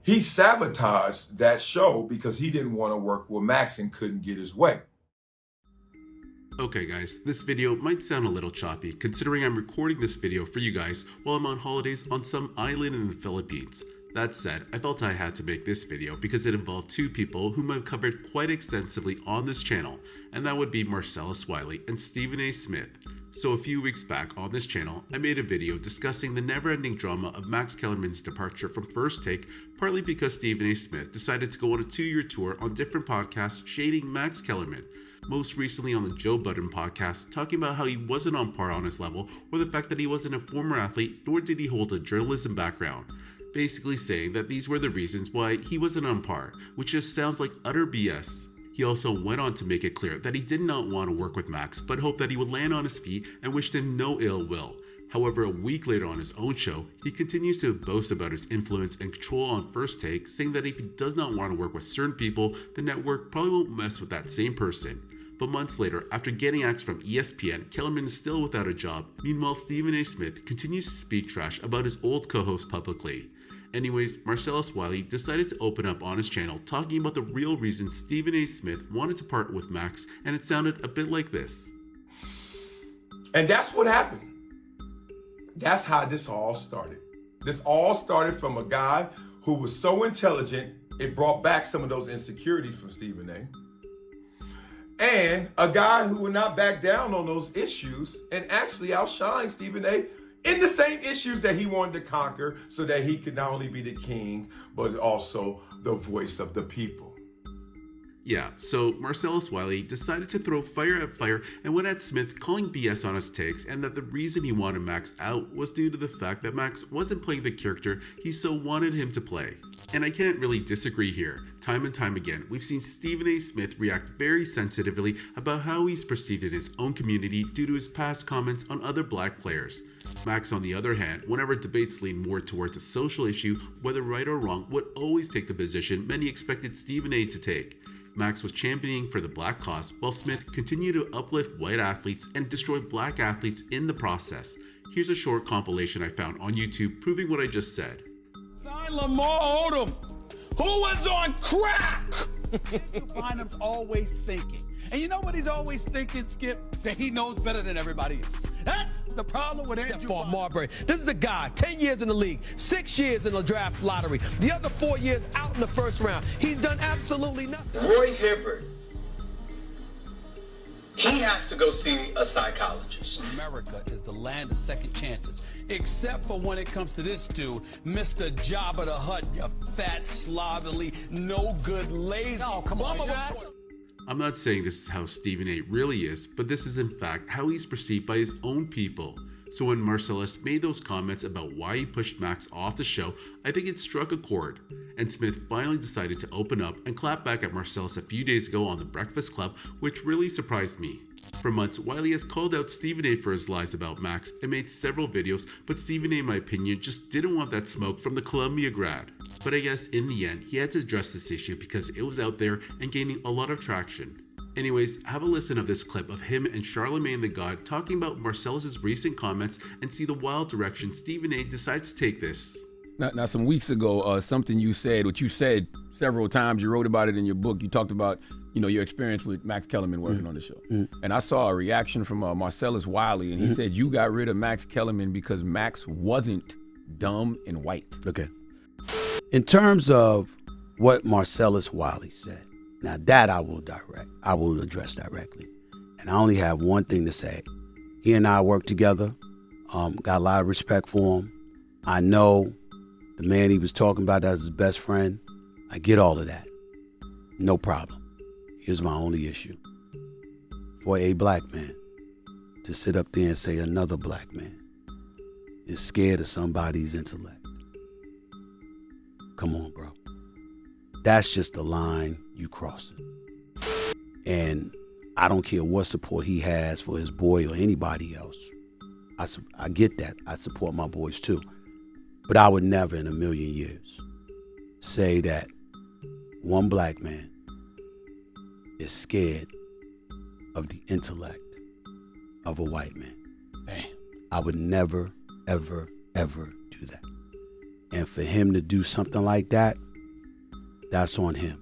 He sabotaged that show because he didn't want to work with Max and couldn't get his way. Okay guys, this video might sound a little choppy considering I'm recording this video for you guys while I'm on holidays on some island in the Philippines. That said, I felt I had to make this video because it involved two people whom I've covered quite extensively on this channel, and that would be Marcellus Wiley and Stephen A. Smith. So a few weeks back on this channel, I made a video discussing the never-ending drama of Max Kellerman's departure from First Take, partly because Stephen A. Smith decided to go on a 2-year tour on different podcasts shading Max Kellerman. Most recently on the Joe Budden podcast, talking about how he wasn't on par on his level, or the fact that he wasn't a former athlete, nor did he hold a journalism background. Basically saying that these were the reasons why he wasn't on par, which just sounds like utter BS. He also went on to make it clear that he did not want to work with Max, but hoped that he would land on his feet and wished him no ill will. However, a week later on his own show, he continues to boast about his influence and control on First Take, saying that if he does not want to work with certain people, the network probably won't mess with that same person. But months later, after getting axed from ESPN, Kellerman is still without a job. Meanwhile, Stephen A. Smith continues to speak trash about his old co-host publicly. Anyways, Marcellus Wiley decided to open up on his channel talking about the real reason Stephen A. Smith wanted to part with Max, and it sounded a bit like this. And that's what happened. That's how this all started. This all started from a guy who was so intelligent, it brought back some of those insecurities from Stephen A. And a guy who would not back down on those issues and actually outshine Stephen A. in the same issues that he wanted to conquer so that he could not only be the king, but also the voice of the people. Yeah, so Marcellus Wiley decided to throw fire at fire and went at Smith calling BS on his takes, and that the reason he wanted Max out was due to the fact that Max wasn't playing the character he so wanted him to play. And I can't really disagree here. Time and time again, we've seen Stephen A. Smith react very sensitively about how he's perceived in his own community due to his past comments on other black players. Max, on the other hand, whenever debates lean more towards a social issue, whether right or wrong, would always take the position many expected Stephen A. to take. Max was championing for the black cause, while Smith continued to uplift white athletes and destroy black athletes in the process. Here's a short compilation I found on YouTube proving what I just said. Sign Lamar Odom, who was on crack. Bynum's always thinking. And you know what he's always thinking, Skip? That he knows better than everybody else. That's the problem with Andrew Marbury. This is a guy, 10 years in the league, 6 years in the draft lottery, the other 4 years out in the first round. He's done absolutely nothing. Roy Hibbert, he has to go see a psychologist. America is the land of second chances, except for when it comes to this dude, Mr. Jabba the Hutt, you fat, slovenly, no good, lazy. Oh, come on, I'm not saying this is how Stephen A. really is, but this is in fact how he's perceived by his own people. So when Marcellus made those comments about why he pushed Max off the show, I think it struck a chord. And Smith finally decided to open up and clap back at Marcellus a few days ago on The Breakfast Club, which really surprised me. For months, Wiley has called out Stephen A. for his lies about Max and made several videos, but Stephen A., in my opinion, just didn't want that smoke from the Columbia grad. But I guess in the end, he had to address this issue because it was out there and gaining a lot of traction. Anyways, have a listen of this clip of him and Charlemagne the God talking about Marcellus's recent comments and see the wild direction Stephen A. decides to take this. Now some weeks ago, something you said, which you said several times, you wrote about it in your book, you talked about, your experience with Max Kellerman working on the show. And I saw a reaction from Marcellus Wiley, and he said you got rid of Max Kellerman because Max wasn't dumb and white. Okay. In terms of what Marcellus Wiley said, now that I will address directly. And I only have one thing to say. He and I work together, got a lot of respect for him. I know the man he was talking about as his best friend. I get all of that. No problem. Here's my only issue. For a black man to sit up there and say another black man is scared of somebody's intellect. Come on, bro. That's just the line you cross it. And I don't care what support he has for his boy or anybody else. I get that. I support my boys too. But I would never in a million years say that one black man is scared of the intellect of a white man. Damn. I would never, ever, ever do that. And for him to do something like that, that's on him.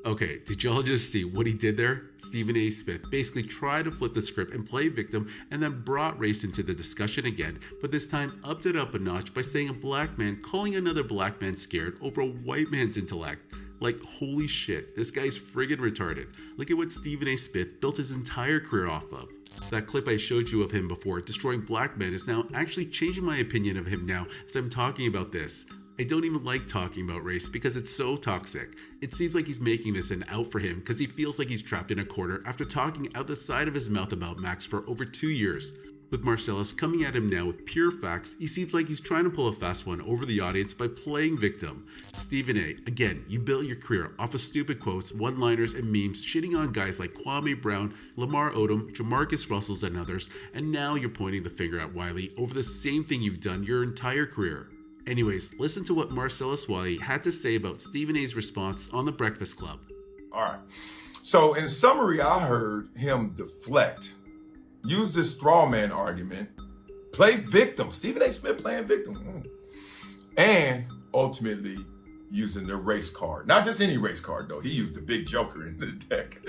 Okay, did y'all just see what he did there? Stephen A. Smith basically tried to flip the script and play victim and then brought race into the discussion again, but this time upped it up a notch by saying a black man calling another black man scared over a white man's intellect. Like, holy shit, this guy's friggin' retarded. Look at what Stephen A. Smith built his entire career off of. That clip I showed you of him before destroying black men is now actually changing my opinion of him now as I'm talking about this. I don't even like talking about race because it's so toxic. It seems like he's making this an out for him because he feels like he's trapped in a corner after talking out the side of his mouth about Max for over 2 years. With Marcellus coming at him now with pure facts, he seems like he's trying to pull a fast one over the audience by playing victim. Stephen A., again, you built your career off of stupid quotes, one-liners, and memes shitting on guys like Kwame Brown, Lamar Odom, Jamarcus Russells, and others, and now you're pointing the finger at Wiley over the same thing you've done your entire career. Anyways, listen to what Marcellus Wiley had to say about Stephen A.'s response on The Breakfast Club. All right. So in summary, I heard him deflect, use this straw man argument, play victim, Stephen A. Smith playing victim, and ultimately using the race card. Not just any race card, though. He used the big joker in the deck.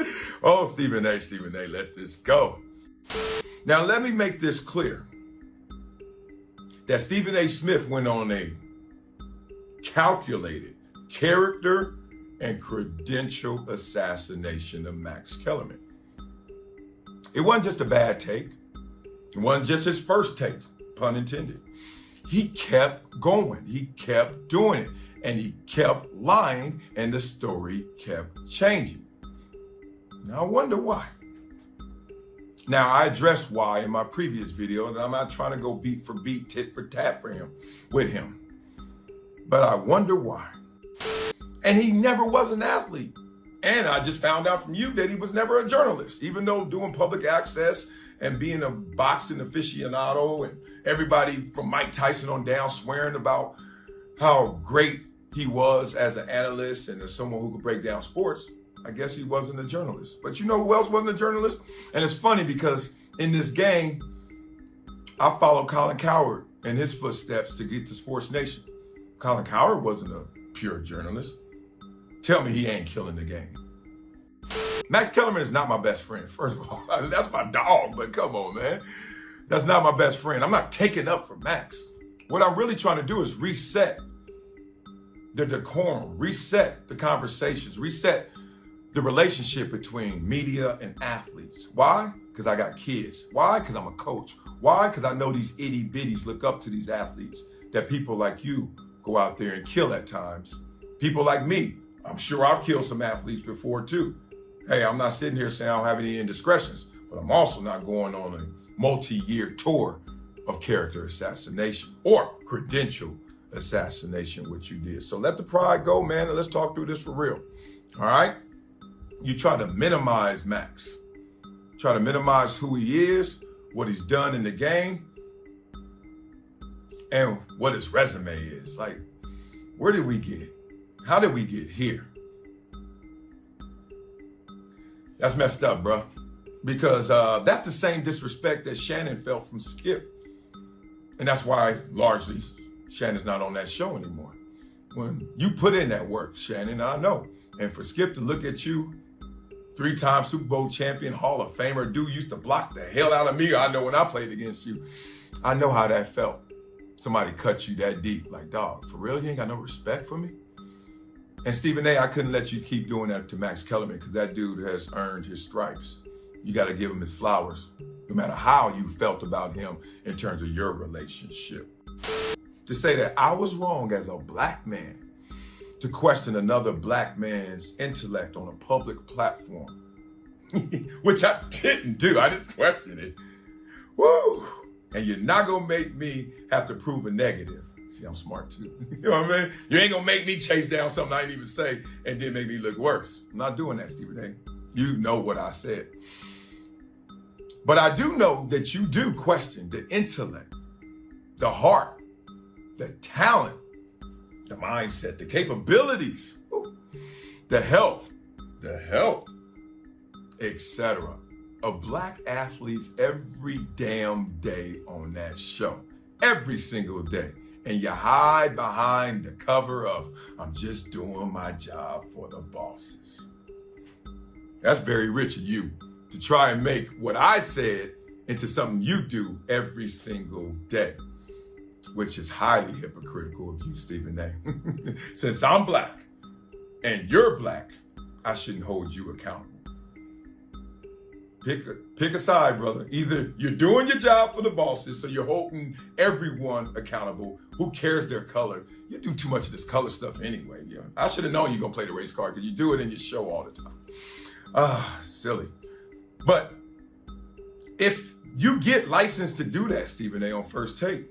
Oh, Stephen A., let this go. Now, let me make this clear. That Stephen A. Smith went on a calculated character and credential assassination of Max Kellerman. It wasn't just a bad take. It wasn't just his first take, pun intended. He kept going. He kept doing it. And he kept lying, and the story kept changing. Now, I wonder why. Now, I addressed why in my previous video, and I'm not trying to go beat for beat, tit for tat with him. But I wonder why. And he never was an athlete. And I just found out from you that he was never a journalist, even though doing public access and being a boxing aficionado and everybody from Mike Tyson on down swearing about how great he was as an analyst and as someone who could break down sports. I guess he wasn't a journalist. But you know who else wasn't a journalist? And it's funny because in this game, I followed Colin Cowherd in his footsteps to get to Sports Nation. Colin Cowherd wasn't a pure journalist. Tell me he ain't killing the game. Max Kellerman is not my best friend, first of all. That's my dog, but come on, man. That's not my best friend. I'm not taking up for Max. What I'm really trying to do is reset the decorum, reset the conversations, reset the relationship between media and athletes. Why? Because I got kids. Why? Because I'm a coach. Why? Because I know these itty bitties look up to these athletes, that people like you go out there and kill at times. People like me, I'm sure I've killed some athletes before too. Hey, I'm not sitting here saying I don't have any indiscretions, but I'm also not going on a multi-year tour of character assassination or credential assassination, which you did. So let the pride go, man, and let's talk through this for real. All right? You try to minimize Max. Try to minimize who he is, what he's done in the game, and what his resume is. Like, where did we get? How did we get here? That's messed up, bro. Because that's the same disrespect that Shannon felt from Skip. And that's why, largely, Shannon's not on that show anymore. When you put in that work, Shannon, I know. And for Skip to look at you, 3-time Super Bowl champion, Hall of Famer, dude used to block the hell out of me. I know when I played against you. I know how that felt. Somebody cut you that deep. Like, dog, for real? You ain't got no respect for me? And Stephen A., I couldn't let you keep doing that to Max Kellerman because that dude has earned his stripes. You got to give him his flowers, no matter how you felt about him in terms of your relationship. To say that I was wrong as a black man to question another black man's intellect on a public platform, which I didn't do. I just questioned it. Woo! And you're not going to make me have to prove a negative. See, I'm smart too. You know what I mean? You ain't going to make me chase down something I didn't even say and then make me look worse. I'm not doing that, Stephen A. You know what I said. But I do know that you do question the intellect, the heart, the talent, the mindset, the capabilities, the health, etc. of black athletes every damn day on that show. Every single day. and you hide behind the cover of, I'm just doing my job for the bosses. That's very rich of you to try and make what I said into something you do every single day, which is highly hypocritical of you, Stephen A. Since I'm black and you're black, I shouldn't hold you accountable. Pick a side, brother. Either you're doing your job for the bosses, so you're holding everyone accountable. Who cares their color? You do too much of this color stuff anyway. Yeah. I should have known you're going to play the race card because you do it in your show all the time. Silly. But if you get licensed to do that, Stephen A, on First Take,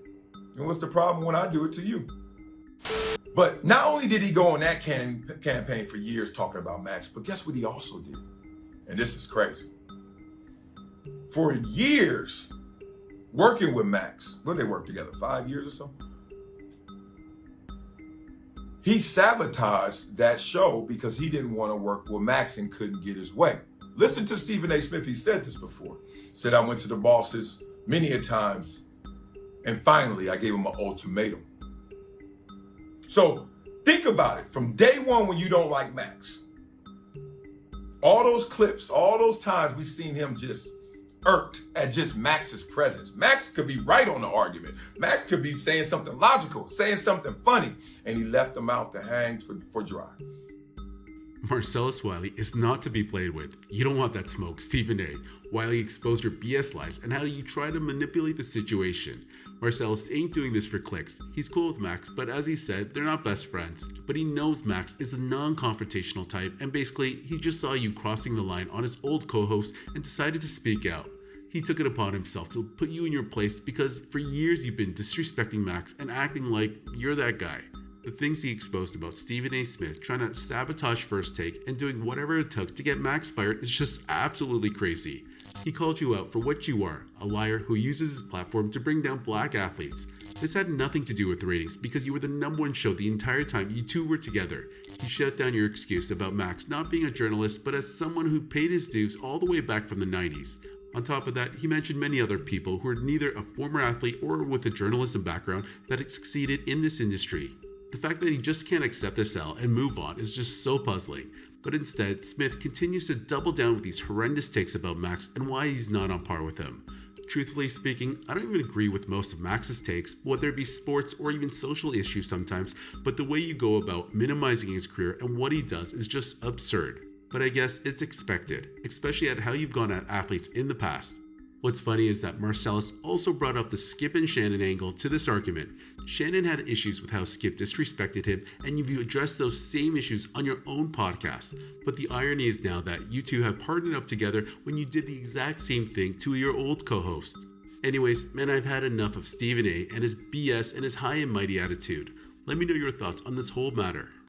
then what's the problem when I do it to you? But not only did he go on that campaign for years talking about Max, but guess what he also did? And this is crazy. For years, working with Max, when they worked together, 5 years or so, he sabotaged that show because he didn't want to work with Max and couldn't get his way. Listen to Stephen A. Smith, he said this before. Said, I went to the bosses many a times, and finally I gave him an ultimatum. So think about it. From day one when you don't like Max, all those clips, all those times we've seen him just irked at just Max's presence. Max could be right on the argument. Max could be saying something logical, saying something funny, and he left him out to hang for dry. Marcellus Wiley is not to be played with. You don't want that smoke, Stephen A. Wiley exposed your BS lies and how you try to manipulate the situation. Marcellus ain't doing this for clicks. He's cool with Max, but as he said, they're not best friends. But he knows Max is a non-confrontational type, and basically, he just saw you crossing the line on his old co-host and decided to speak out. He took it upon himself to put you in your place because for years you've been disrespecting Max and acting like you're that guy. The things he exposed about Stephen A. Smith trying to sabotage First Take and doing whatever it took to get Max fired is just absolutely crazy. He called you out for what you are, a liar who uses his platform to bring down black athletes. This had nothing to do with ratings because you were the #1 show the entire time you two were together. He shut down your excuse about Max not being a journalist but as someone who paid his dues all the way back from the 90s. On top of that, he mentioned many other people who are neither a former athlete or with a journalism background that had succeeded in this industry. The fact that he just can't accept this L and move on is just so puzzling. But instead, Smith continues to double down with these horrendous takes about Max and why he's not on par with him. Truthfully speaking, I don't even agree with most of Max's takes, whether it be sports or even social issues sometimes, but the way you go about minimizing his career and what he does is just absurd. But I guess it's expected, especially at how you've gone at athletes in the past. What's funny is that Marcellus also brought up the Skip and Shannon angle to this argument. Shannon had issues with how Skip disrespected him, and you've addressed those same issues on your own podcast. But the irony is now that you two have partnered up together when you did the exact same thing to your old co-host. Anyways, man, I've had enough of Stephen A. and his BS and his high and mighty attitude. Let me know your thoughts on this whole matter.